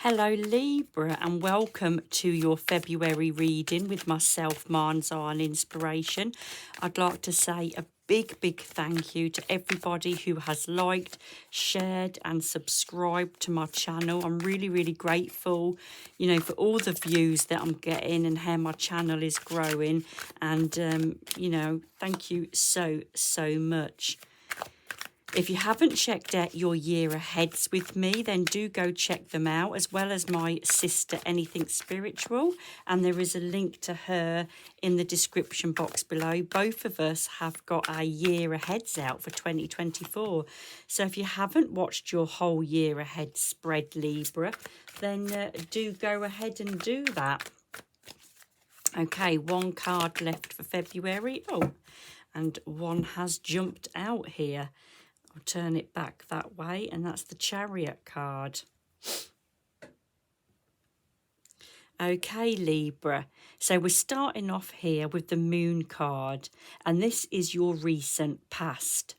Hello Libra, and welcome to your February reading with myself, Marn's Inspiration. I'd like to say a big thank you to everybody who has liked, shared and subscribed to my channel. I'm really grateful, for all the views that I'm getting and how my channel is growing. And, thank you so much. If you haven't checked out your year aheads with me, then do go check them out, as well as my sister Anything Spiritual, and there is a link to her in the description box below. Both of us have got our year aheads out for 2024. So if you haven't watched your whole year ahead spread, Libra, then do go ahead and do that. Okay, one card left for February. Oh, and one has jumped out here. I'll turn it back that way, and that's the Chariot card. Okay, Libra. So we're starting off here with the Moon card, and this is your recent past.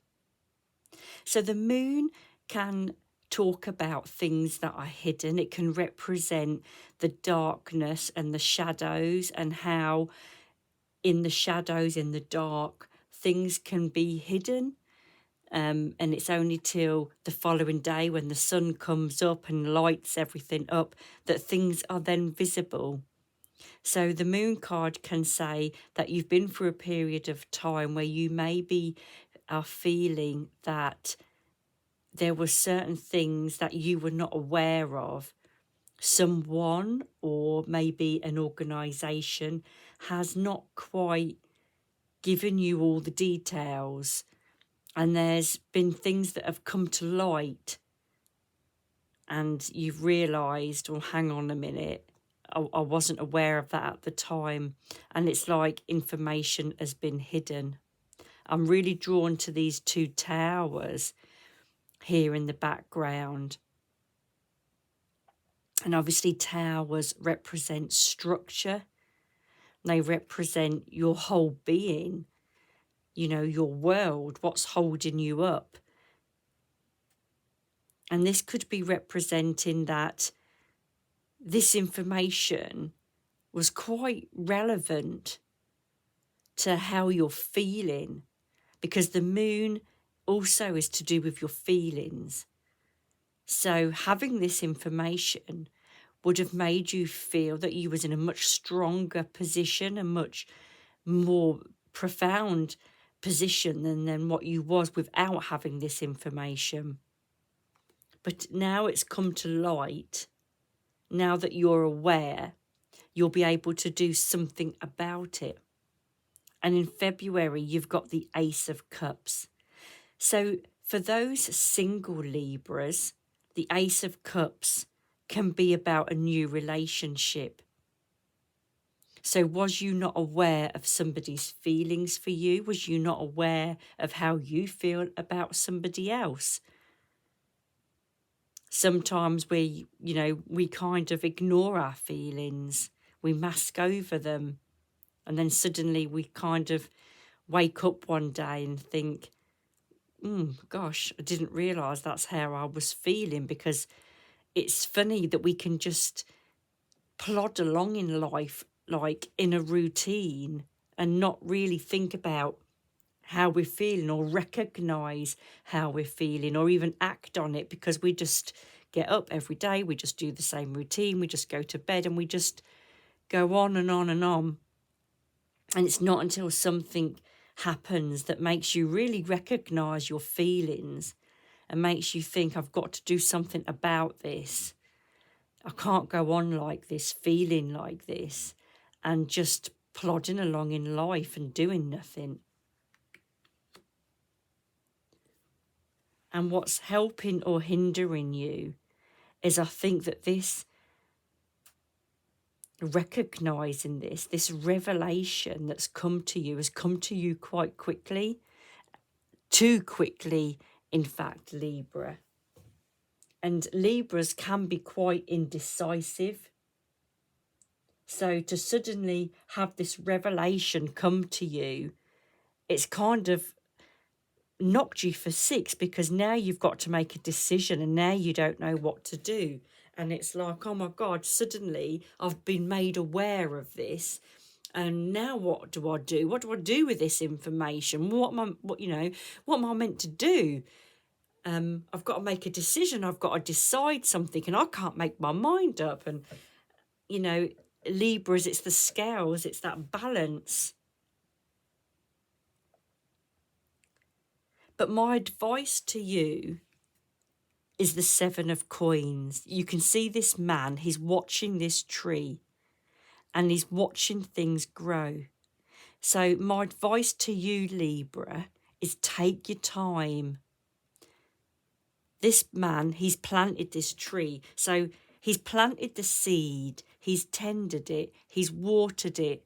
So the Moon can talk about things that are hidden. It can represent the darkness and the shadows, and how in the shadows, in the dark, things can be hidden. And it's only till the following day when the sun comes up and lights everything up that things are then visible. So the Moon card can say that you've been through a period of time where you maybe are feeling that there were certain things that you were not aware of. Someone or maybe an organisation has not quite given you all the details. And there's been things that have come to light and you've realised, oh, hang on a minute, I wasn't aware of that at the time. And it's like information has been hidden. I'm really drawn to these two towers here in the background. And obviously towers represent structure. They represent your whole being, your world, what's holding you up. And this could be representing that this information was quite relevant to how you're feeling, because the Moon also is to do with your feelings. So having this information would have made you feel that you was in a much stronger position, a much more profound position than what you was without having this information. But now it's come to light. Now that you're aware, you'll be able to do something about it. And in February, you've got the Ace of Cups. So for those single Libras, the Ace of Cups can be about a new relationship. So was you not aware of somebody's feelings for you? Was you not aware of how you feel about somebody else? Sometimes we kind of ignore our feelings. We mask over them. And then suddenly we kind of wake up one day and think, gosh, I didn't realise that's how I was feeling. Because it's funny that we can just plod along in life like in a routine and not really think about how we're feeling or recognise how we're feeling or even act on it, because we just get up every day, we just do the same routine, we just go to bed and we just go on and on and on. And it's not until something happens that makes you really recognise your feelings and makes you think, I've got to do something about this. I can't go on like this, feeling like this, and just plodding along in life and doing nothing. And what's helping or hindering you is, I think that this recognising this revelation that's come to you has come to you quite quickly. Too quickly, in fact, Libra. And Libras can be quite indecisive. So to suddenly have this revelation come to you, it's kind of knocked you for six, because now you've got to make a decision and now you don't know what to do. And it's like, oh my God, suddenly I've been made aware of this. And now what do I do? What do I do with this information? What am I meant to do? I've got to make a decision. I've got to decide something, and I can't make my mind up. And, Libras, it's the scales, it's that balance. But my advice to you is the 7 of coins. You can see this man, he's watching this tree and he's watching things grow. So my advice to you, Libra, is take your time. This man, he's planted this tree. So he's planted the seed, he's tended it, he's watered it.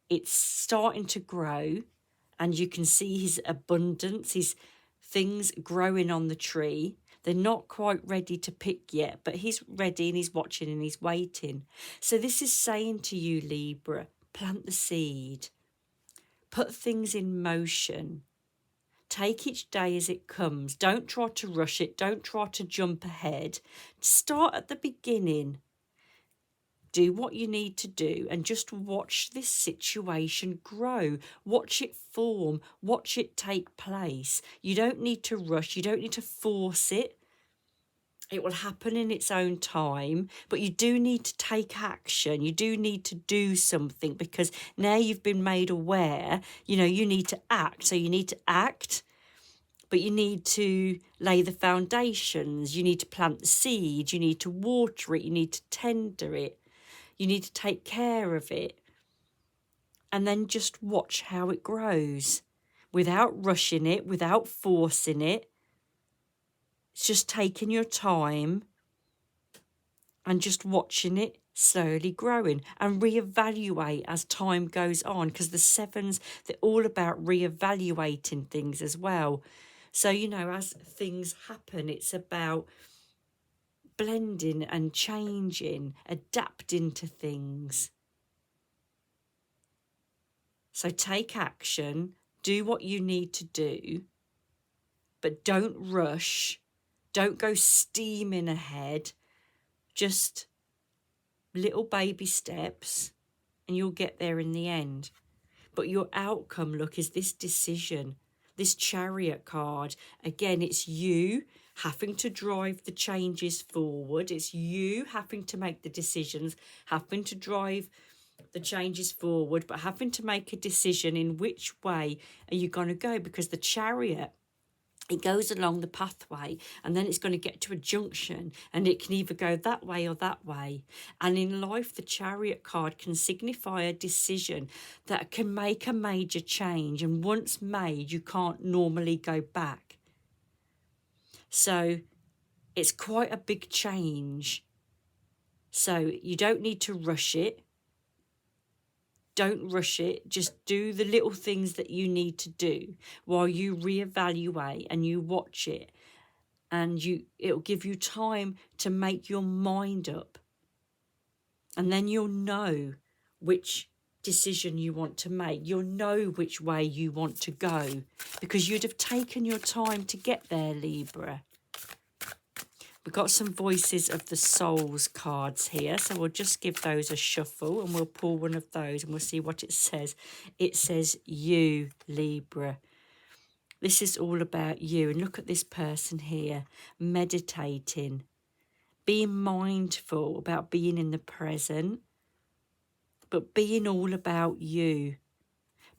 It's starting to grow, and you can see his abundance, his things growing on the tree. They're not quite ready to pick yet, but he's ready and he's watching and he's waiting. So this is saying to you, Libra, plant the seed, put things in motion. Take each day as it comes. Don't try to rush it. Don't try to jump ahead. Start at the beginning. Do what you need to do and just watch this situation grow. Watch it form. Watch it take place. You don't need to rush. You don't need to force it. It will happen in its own time, but you do need to take action. You do need to do something, because now you've been made aware, you need to act. So you need to act, but you need to lay the foundations. You need to plant the seed. You need to water it. You need to tender it. You need to take care of it. And then just watch how it grows without rushing it, without forcing it. It's just taking your time and just watching it slowly growing, and reevaluate as time goes on, because the 7s, they're all about reevaluating things as well. So, as things happen, it's about blending and changing, adapting to things. So take action, do what you need to do, but don't rush. Don't go steaming ahead. Just little baby steps, and you'll get there in the end. But your outcome, look, is this decision, this Chariot card. Again, it's you having to drive the changes forward. It's you having to make the decisions, having to drive the changes forward, but having to make a decision in which way are you going to go, because the Chariot, it goes along the pathway and then it's going to get to a junction, and it can either go that way or that way. And in life, the Chariot card can signify a decision that can make a major change, and once made, you can't normally go back. So it's quite a big change. So you don't need to rush it. Don't rush it. Just do the little things that you need to do while you reevaluate and you watch it. And it'll give you time to make your mind up. And then you'll know which decision you want to make. You'll know which way you want to go, because you'd have taken your time to get there, Libra. We've got some Voices of the Souls cards here, so we'll just give those a shuffle and we'll pull one of those and we'll see what it says. It says you, Libra. This is all about you. And look at this person here, meditating, being mindful about being in the present, but being all about you.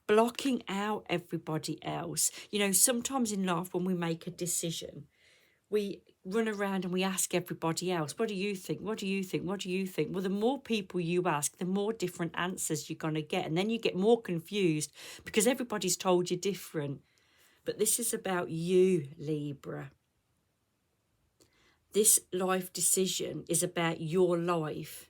Blocking out everybody else. Sometimes in life when we make a decision, we run around and we ask everybody else, what do you think? What do you think? What do you think? Well, the more people you ask, the more different answers you're going to get. And then you get more confused because everybody's told you different. But this is about you, Libra. This life decision is about your life.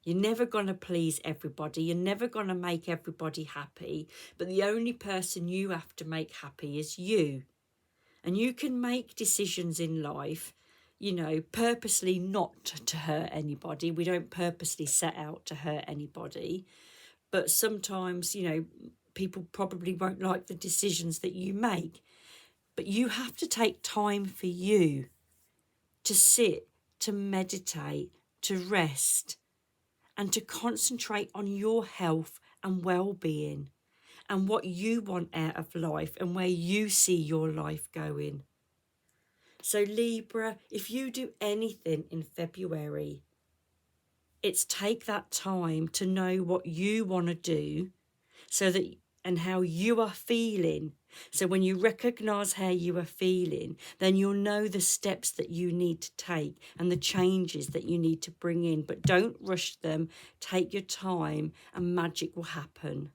You're never going to please everybody. You're never going to make everybody happy. But the only person you have to make happy is you. And you can make decisions in life, purposely not to hurt anybody. We don't purposely set out to hurt anybody. But sometimes, people probably won't like the decisions that you make. But you have to take time for you to sit to meditate, to rest, and to concentrate on your health and well-being and what you want out of life and where you see your life going. So Libra, if you do anything in February, it's take that time to know what you want to do so that and how you are feeling. So when you recognise how you are feeling, then you'll know the steps that you need to take and the changes that you need to bring in. But don't rush them. Take your time and magic will happen.